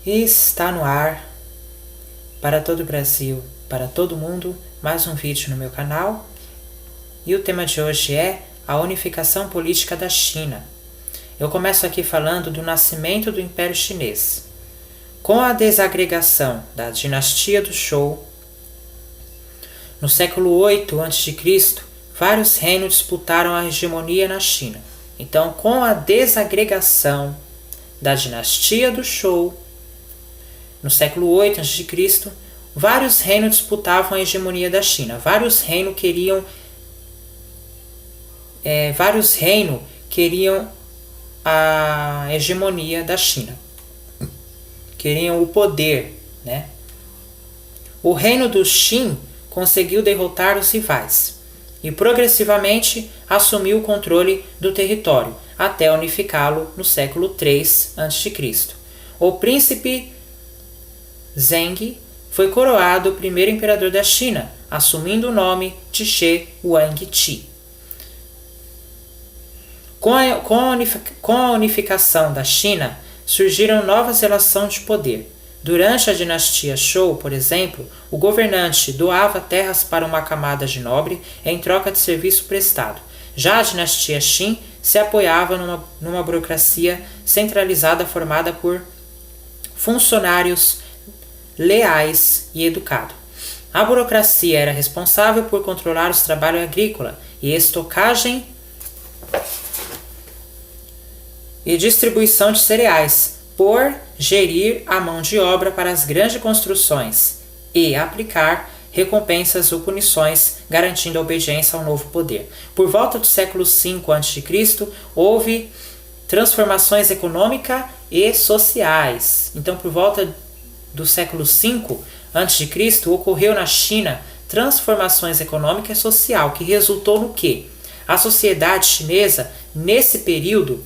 E está no ar, para todo o Brasil, para todo mundo, mais um vídeo no meu canal. E o tema de hoje é a unificação política da China. Eu começo aqui falando do nascimento do Império Chinês. Com a desagregação da dinastia do Zhou, no século VIII a.C., vários reinos disputaram a hegemonia na China. Então, com a desagregação da dinastia do Zhou, no século VIII a.C., vários reinos disputavam a hegemonia da China. Vários reinos queriam a hegemonia da China. Queriam o poder, né? O reino do Qin conseguiu derrotar os rivais e progressivamente assumiu o controle do território até unificá-lo no século III a.C. O príncipe Zheng foi coroado o primeiro imperador da China, assumindo o nome de Shi Huangdi. Com a unificação da China, surgiram novas relações de poder. Durante a dinastia Zhou, por exemplo, o governante doava terras para uma camada de nobre em troca de serviço prestado. Já a dinastia Qin se apoiava numa burocracia centralizada formada por funcionários leais e educados. A burocracia era responsável por controlar os trabalhos agrícola e estocagem e distribuição de cereais, por gerir a mão de obra para as grandes construções e aplicar recompensas ou punições, garantindo a obediência ao novo poder. Por volta do século V a.C., houve transformações econômicas e sociais. Então, por volta do século V a.C., ocorreu na China transformações econômica e social, que resultou no quê? A sociedade chinesa, nesse período,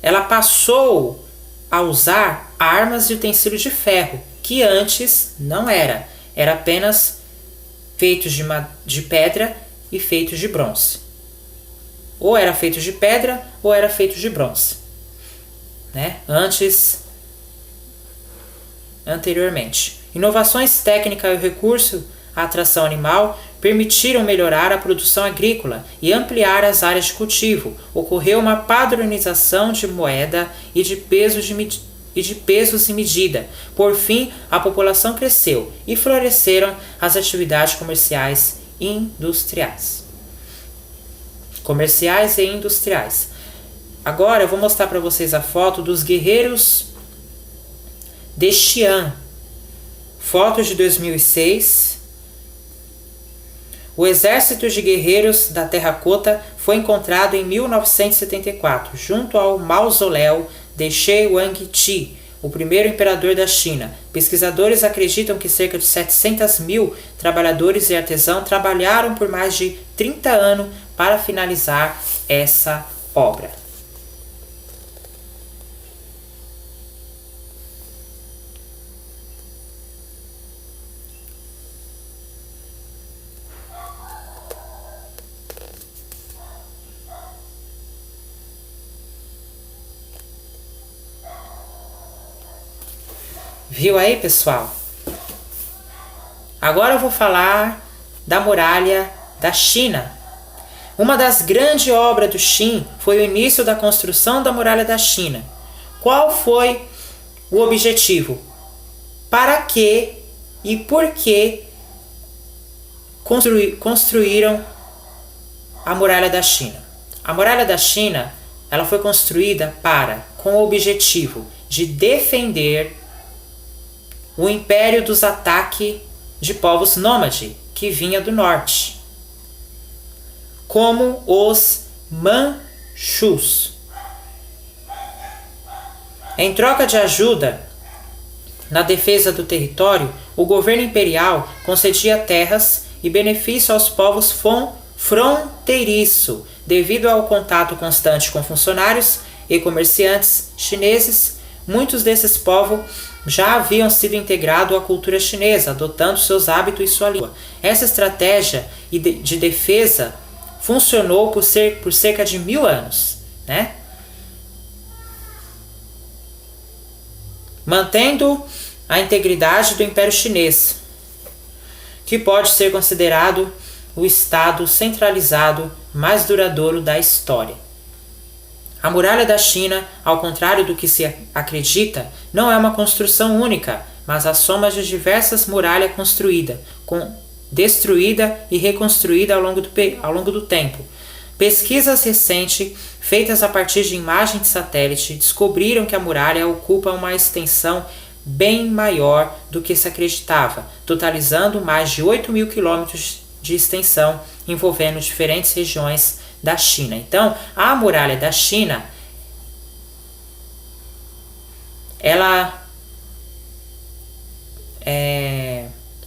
ela passou a usar armas e utensílios de ferro, que antes não era. Era apenas feitos de pedra e feitos de bronze. Ou era feito de pedra ou era feito de bronze, né? Anteriormente. Inovações técnicas e o recurso à atração animal permitiram melhorar a produção agrícola e ampliar as áreas de cultivo. Ocorreu uma padronização de moeda e de pesos e medida. Por fim, a população cresceu e floresceram as atividades comerciais e industriais. Agora eu vou mostrar para vocês a foto dos guerreiros de Xi'an. Foto de 2006. O exército de guerreiros da terracota foi encontrado em 1974, junto ao mausoléu de Shi Huangdi, o primeiro imperador da China. Pesquisadores acreditam que cerca de 700 mil trabalhadores e artesãos trabalharam por mais de 30 anos para finalizar essa obra. Viu aí, pessoal? Agora eu vou falar da muralha da China. Uma das grandes obras do Qin foi o início da construção da muralha da China. Qual foi o objetivo? Para que e por que construíram a muralha da China? A muralha da China, ela foi construída com o objetivo de defender o império dos ataques de povos nômades que vinha do norte, como os Manchus. Em troca de ajuda na defesa do território, o governo imperial concedia terras e benefício aos povos fronteiriços, devido ao contato constante com funcionários e comerciantes chineses. Muitos desses povos já haviam sido integrados à cultura chinesa, adotando seus hábitos e sua língua. Essa estratégia de defesa funcionou por cerca de 1000 anos, né? mantendo a integridade do Império Chinês, que pode ser considerado o estado centralizado mais duradouro da história. A Muralha da China, ao contrário do que se acredita, não é uma construção única, mas a soma de diversas muralhas destruída e reconstruída ao longo do tempo. Pesquisas recentes, feitas a partir de imagens de satélite, descobriram que a muralha ocupa uma extensão bem maior do que se acreditava, totalizando mais de 8.000 quilômetros de extensão, envolvendo diferentes regiões da China. Então, a Muralha da China,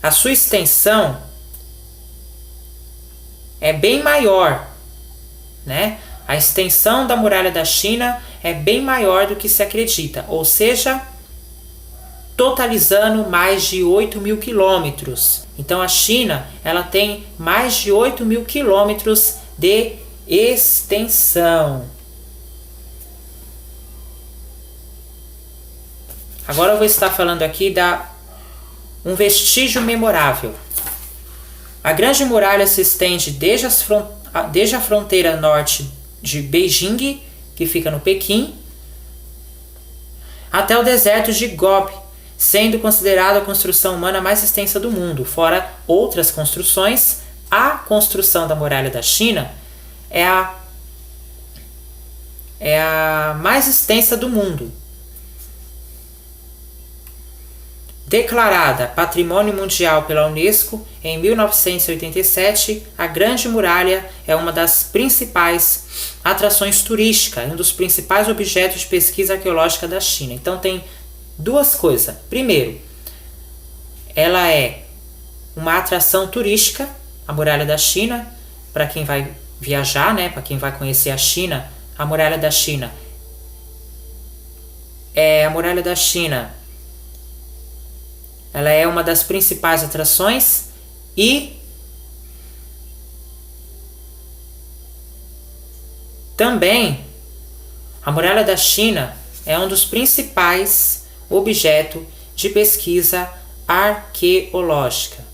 a sua extensão é bem maior, né? A extensão da Muralha da China é bem maior do que se acredita, ou seja, totalizando mais de 8.000 quilômetros. Então a China ela tem mais de 8.000 quilômetros de extensão. Agora eu vou estar falando aqui um vestígio memorável. A Grande Muralha se estende desde a fronteira norte de Beijing, que fica no Pequim, até o deserto de Gobi, sendo considerada a construção humana mais extensa do mundo. Fora outras construções, a construção da Muralha da China é a mais extensa do mundo. Declarada Patrimônio Mundial pela Unesco em 1987, a Grande Muralha é uma das principais atrações turísticas, um dos principais objetos de pesquisa arqueológica da China. Então tem duas coisas. Primeiro, ela é uma atração turística, a Muralha da China, para quem vai viajar, né, para quem vai conhecer a China, a Muralha da China ela é uma das principais atrações e também a Muralha da China é um dos principais objetos de pesquisa arqueológica.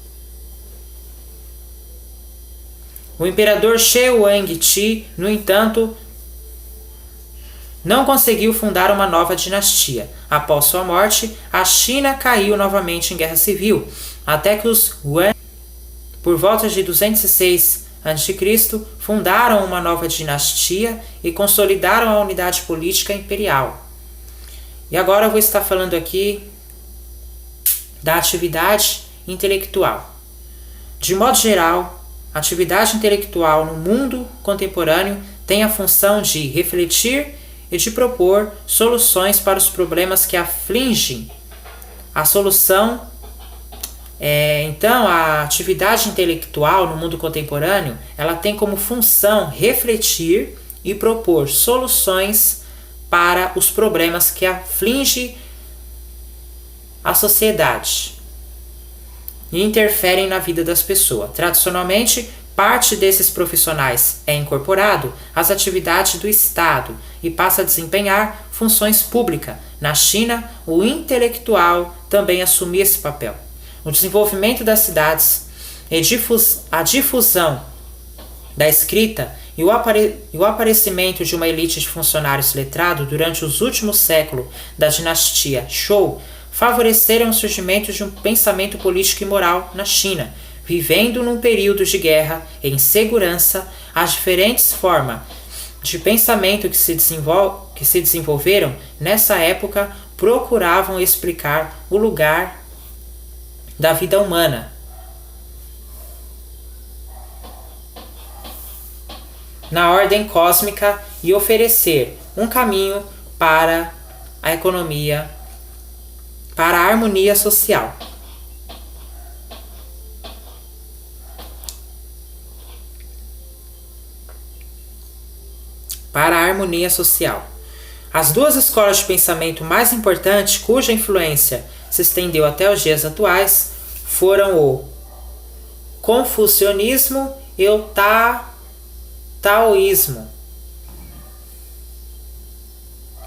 O imperador Shi Huangdi, no entanto, não conseguiu fundar uma nova dinastia. Após sua morte, a China caiu novamente em guerra civil, até que os Yuan, por volta de 206 a.C., fundaram uma nova dinastia e consolidaram a unidade política imperial. E agora eu vou estar falando aqui da atividade intelectual. De modo geral, a atividade intelectual no mundo contemporâneo tem a função de refletir e de propor soluções para os problemas que afligem a solução. Então, a atividade intelectual no mundo contemporâneo, ela tem como função refletir e propor soluções para os problemas que afligem a sociedade e interferem na vida das pessoas. Tradicionalmente, parte desses profissionais é incorporado às atividades do Estado e passa a desempenhar funções públicas. Na China, o intelectual também assumia esse papel. O desenvolvimento das cidades, a difusão da escrita e o aparecimento de uma elite de funcionários letrados durante os últimos séculos da dinastia Zhou favoreceram o surgimento de um pensamento político e moral na China, vivendo num período de guerra e insegurança. As diferentes formas de pensamento que se desenvolveram nessa época procuravam explicar o lugar da vida humana na ordem cósmica e oferecer um caminho para a economia, para a harmonia social. Para a harmonia social. As duas escolas de pensamento mais importantes, cuja influência se estendeu até os dias atuais, foram o confucionismo e o taoísmo.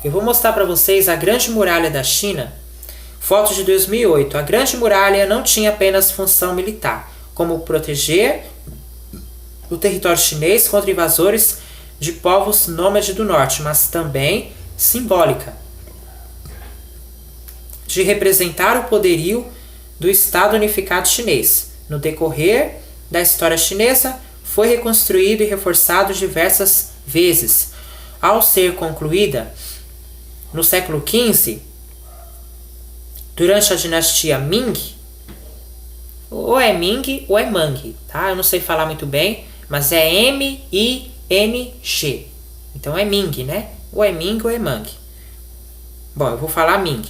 Eu vou mostrar para vocês a Grande Muralha da China. Foto de 2008. A Grande Muralha não tinha apenas função militar, como proteger o território chinês contra invasores de povos nômades do norte, mas também simbólica, de representar o poderio do Estado Unificado Chinês. No decorrer da história chinesa, foi reconstruído e reforçado diversas vezes. Ao ser concluída no século XV, durante a dinastia Ming, ou é Ming ou é Mang, tá? Eu não sei falar muito bem, mas é M-I-N-G. Então é Ming, né? Ou é Ming ou é Mang. Bom, eu vou falar Ming.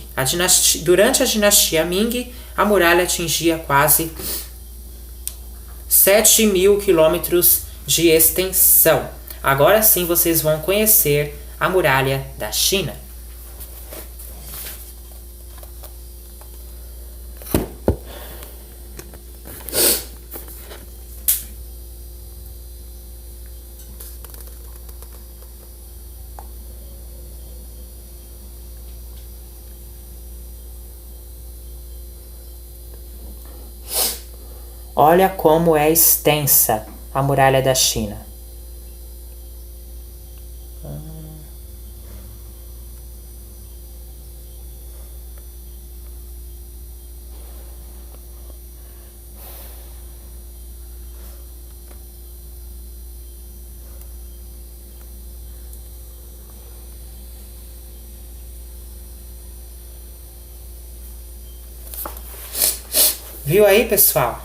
Durante a dinastia Ming, a muralha atingia quase 7.000 quilômetros de extensão. Agora sim vocês vão conhecer a muralha da China. Olha como é extensa a muralha da China. Viu aí, pessoal?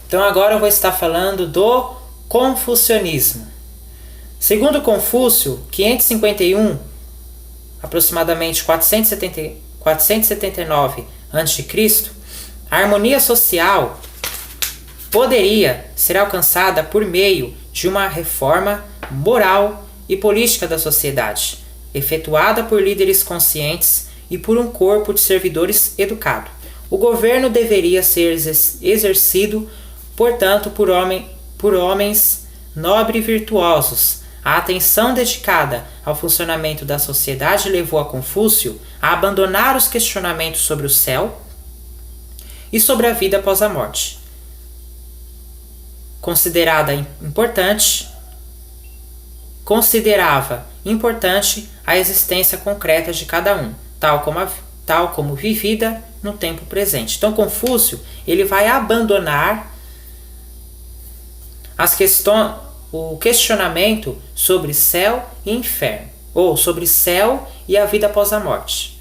Então agora eu vou estar falando do confucionismo. Segundo Confúcio, 551, aproximadamente 479 a.C., a harmonia social poderia ser alcançada por meio de uma reforma moral e política da sociedade, efetuada por líderes conscientes e por um corpo de servidores educado. O governo deveria ser exercido, portanto, por homens nobres e virtuosos. A atenção dedicada ao funcionamento da sociedade levou a Confúcio a abandonar os questionamentos sobre o céu e sobre a vida após a morte. Considerava importante a existência concreta de cada um, tal como vivida no tempo presente. Então, Confúcio ele vai abandonar o questionamento sobre céu e inferno, ou sobre céu e a vida após a morte.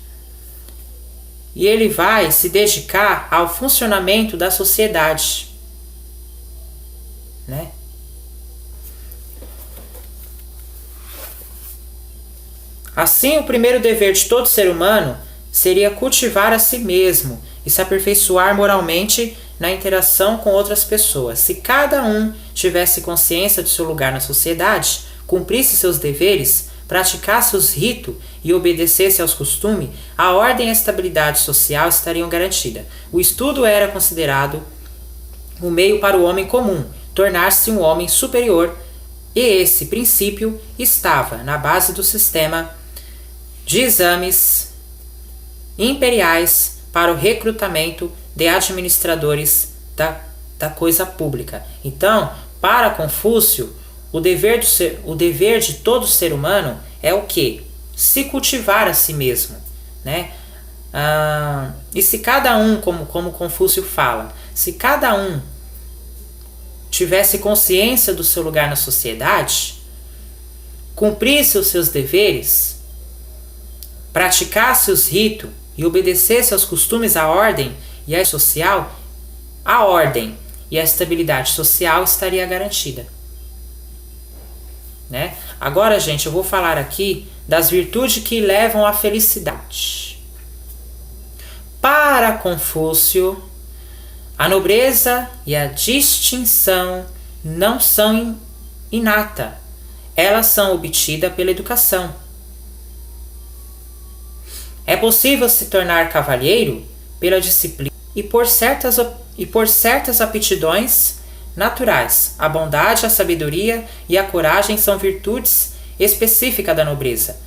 E ele vai se dedicar ao funcionamento da sociedade, né? Assim, o primeiro dever de todo ser humano seria cultivar a si mesmo e se aperfeiçoar moralmente na interação com outras pessoas. Se cada um tivesse consciência de seu lugar na sociedade, cumprisse seus deveres, praticasse os ritos e obedecesse aos costumes, a ordem e a estabilidade social estariam garantidas. O estudo era considerado o meio para o homem comum tornar-se um homem superior, e esse princípio estava na base do sistema de exames imperiais para o recrutamento de administradores da coisa pública. Então, para Confúcio, o dever de todo ser humano é o quê? Se cultivar a si mesmo, né? E se cada um, como Confúcio fala, se cada um tivesse consciência do seu lugar na sociedade, cumprisse os seus deveres, praticasse os ritos e obedecesse aos costumes, à ordem e à social, a ordem e a estabilidade social estaria garantida, né? Agora, gente, eu vou falar aqui das virtudes que levam à felicidade. Para Confúcio, a nobreza e a distinção não são inata, elas são obtidas pela educação. É possível se tornar cavalheiro pela disciplina e por certas aptidões naturais. A bondade, a sabedoria e a coragem são virtudes específicas da nobreza.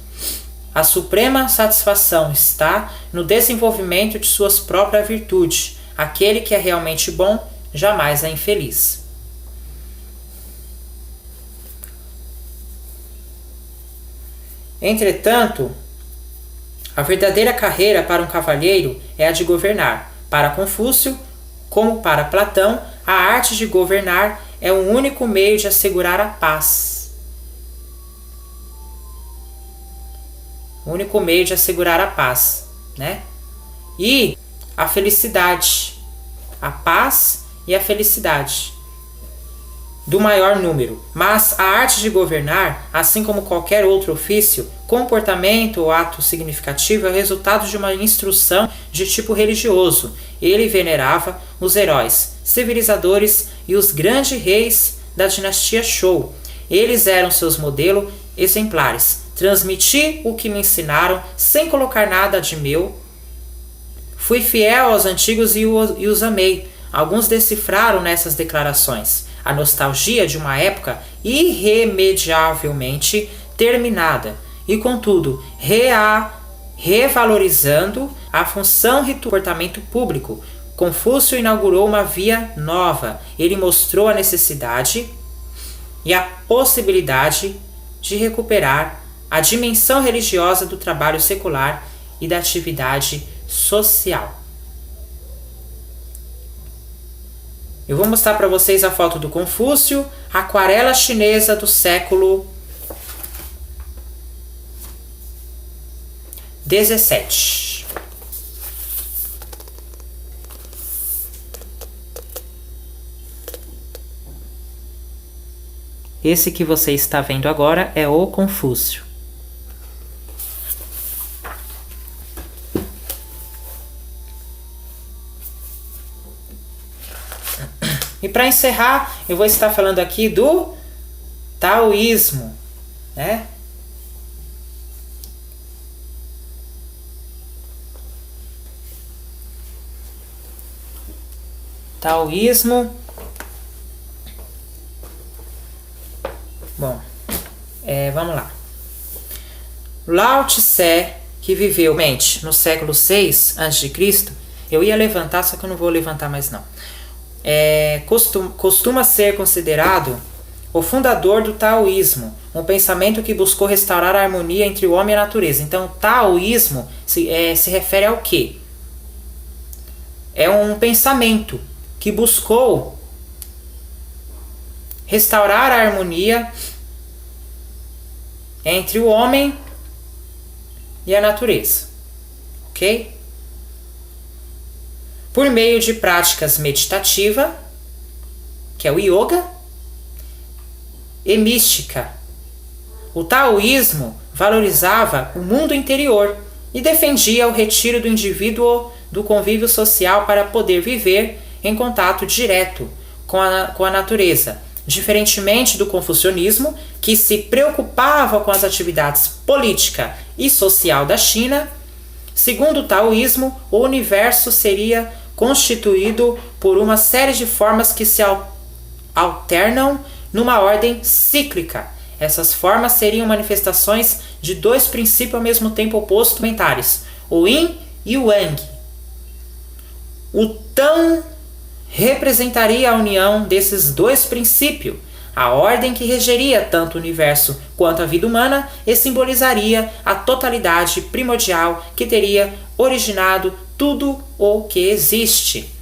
A suprema satisfação está no desenvolvimento de suas próprias virtudes. Aquele que é realmente bom jamais é infeliz. Entretanto, a verdadeira carreira para um cavalheiro é a de governar. Para Confúcio, como para Platão, a arte de governar é o único meio de assegurar a paz. O único meio de assegurar a paz, né? E a felicidade. A paz e a felicidade do maior número. Mas a arte de governar, assim como qualquer outro ofício, comportamento ou ato significativo, é o resultado de uma instrução de tipo religioso. Ele venerava os heróis, civilizadores e os grandes reis da dinastia Shou. Eles eram seus modelos exemplares. Transmiti o que me ensinaram sem colocar nada de meu. Fui fiel aos antigos e os amei. Alguns decifraram nessas declarações a nostalgia de uma época irremediavelmente terminada e, contudo, revalorizando a função do comportamento público. Confúcio inaugurou uma via nova. Ele mostrou a necessidade e a possibilidade de recuperar a dimensão religiosa do trabalho secular e da atividade social. Eu vou mostrar para vocês a foto do Confúcio, aquarela chinesa do século XVII. Esse que você está vendo agora é o Confúcio. E para encerrar, eu vou estar falando aqui do taoísmo, né? Taoísmo. Bom, vamos lá. Lao Tse, que viveu no século 6 a.C., eu ia levantar, só que eu não vou levantar mais não. Costuma ser considerado o fundador do taoísmo, um pensamento que buscou restaurar a harmonia entre o homem e a natureza. Então, taoísmo se refere ao quê? É um pensamento que buscou restaurar a harmonia entre o homem e a natureza, ok? Por meio de práticas meditativas, que é o yoga, e mística. O taoísmo valorizava o mundo interior e defendia o retiro do indivíduo do convívio social para poder viver em contato direto com a natureza, diferentemente do confucionismo, que se preocupava com as atividades política e social da China. Segundo o taoísmo, o universo seria constituído por uma série de formas que se alternam numa ordem cíclica. Essas formas seriam manifestações de dois princípios ao mesmo tempo opostos complementares, o Yin e o Yang. O Tao representaria a união desses dois princípios, a ordem que regeria tanto o universo quanto a vida humana, e simbolizaria a totalidade primordial que teria originado tudo o que existe.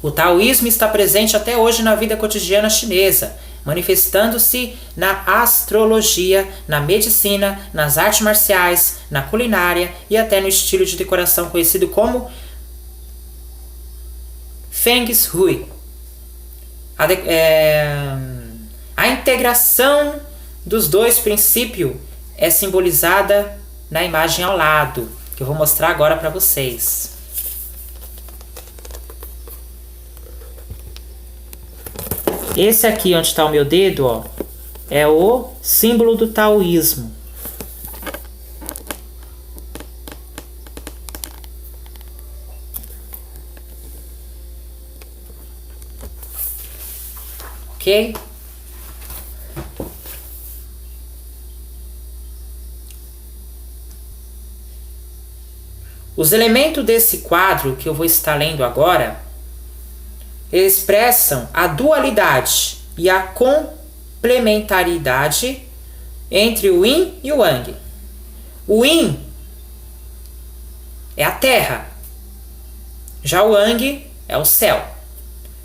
O taoísmo está presente até hoje na vida cotidiana chinesa, manifestando-se na astrologia, na medicina, nas artes marciais, na culinária e até no estilo de decoração conhecido como Feng Shui. A integração dos dois princípios é simbolizada na imagem ao lado, que eu vou mostrar agora para vocês. Esse aqui onde está o meu dedo, ó, é o símbolo do taoísmo. Ok? Os elementos desse quadro que eu vou estar lendo agora expressam a dualidade e a complementaridade entre o Yin e o Yang. O Yin é a terra, já o Yang é o céu.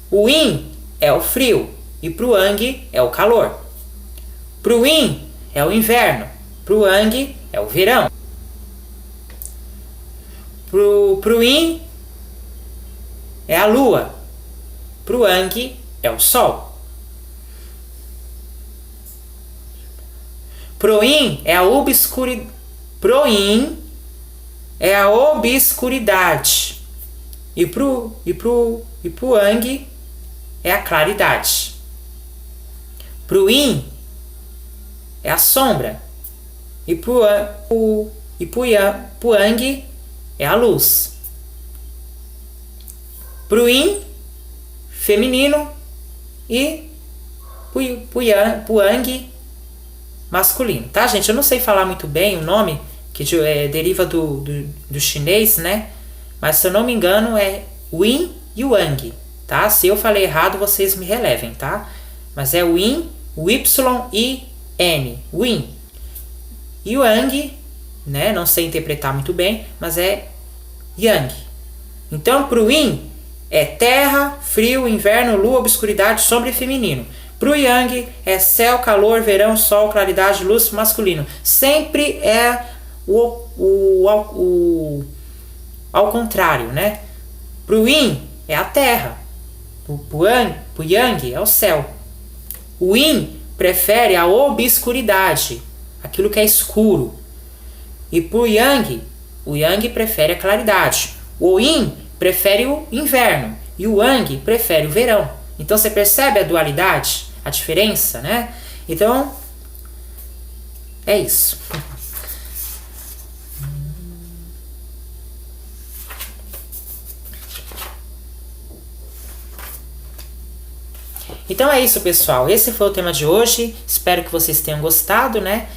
O Yin é o frio e para o Yang é o calor. Para o Yin é o inverno, para o Yang é o verão. Para o Yin é a lua, para o Yang é o sol. Pro Yin é a obscuridade. Pro Yin é a obscuridade. E pro Yang é a claridade. Pro Yin é a sombra. E pro Yang é a luz. Pro Yin, feminino, e pro Yang, masculino, tá, gente? Eu não sei falar muito bem o nome, que deriva do chinês, né? Mas se eu não me engano é Yin e Yang, tá? Se eu falei errado, vocês me relevem, tá? Mas é o Yin, o Y-I-N, Yin. E o Yang, né? Não sei interpretar muito bem, mas é Yang. Então, pro Yin é terra, frio, inverno, lua, obscuridade, sombra e feminino. Pro Yang é céu, calor, verão, sol, claridade, luz, masculino. Sempre é ao contrário, né? Pro Yin é a terra. Pro Yang é o céu. O Yin prefere a obscuridade, aquilo que é escuro. E pro Yang, o Yang prefere a claridade. O Yin prefere o inverno e o Yang prefere o verão. Então você percebe a dualidade, a diferença, né? Então, é isso. Então é isso, pessoal. Esse foi o tema de hoje. Espero que vocês tenham gostado, né?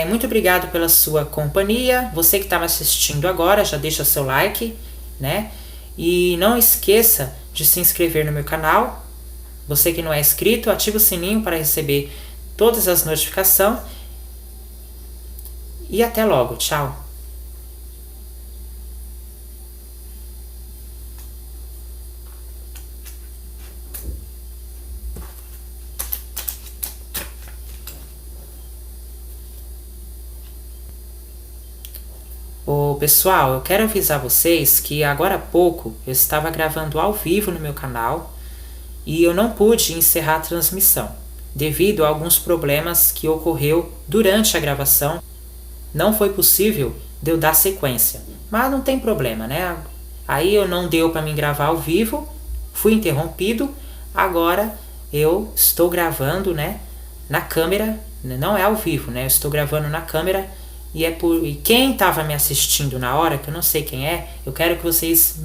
Muito obrigado pela sua companhia. Você que está me assistindo agora, já deixa seu like, né? E não esqueça de se inscrever no meu canal. Você que não é inscrito, ativa o sininho para receber todas as notificações. E até logo. Tchau. Pessoal, eu quero avisar vocês que agora há pouco eu estava gravando ao vivo no meu canal e eu não pude encerrar a transmissão devido a alguns problemas que ocorreu durante a gravação. Não foi possível de eu dar sequência, mas não tem problema, né? Aí eu não deu para mim gravar ao vivo, fui interrompido, agora eu estou gravando, né, na câmera, não é ao vivo, né? Eu estou gravando na câmera. E quem estava me assistindo na hora, que eu não sei quem é, eu quero que vocês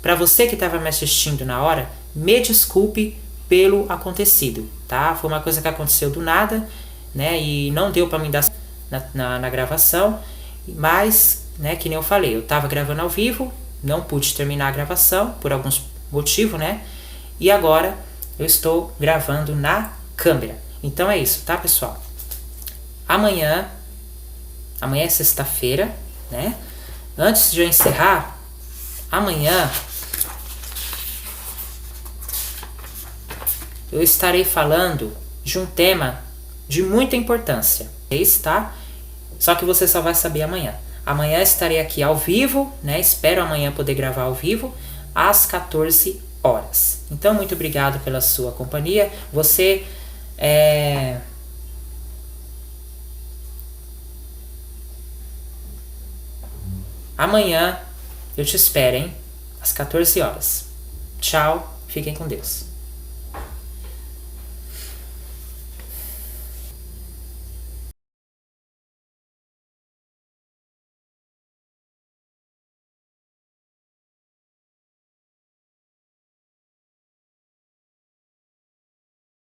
para você que estava me assistindo na hora, me desculpe pelo acontecido, tá? Foi uma coisa que aconteceu do nada, né? E não deu para me dar na gravação, mas, né, que nem eu falei, eu estava gravando ao vivo, não pude terminar a gravação por alguns motivos, né? E agora eu estou gravando na câmera. Então é isso, tá, pessoal? Amanhã é sexta-feira, né? Antes de eu encerrar, amanhã eu estarei falando de um tema de muita importância, tá? Só que você só vai saber amanhã. Amanhã estarei aqui ao vivo, né? Espero amanhã poder gravar ao vivo às 14 horas. Então, muito obrigado pela sua companhia. Você Amanhã eu te espero, hein? Às 14 horas. Tchau, fiquem com Deus.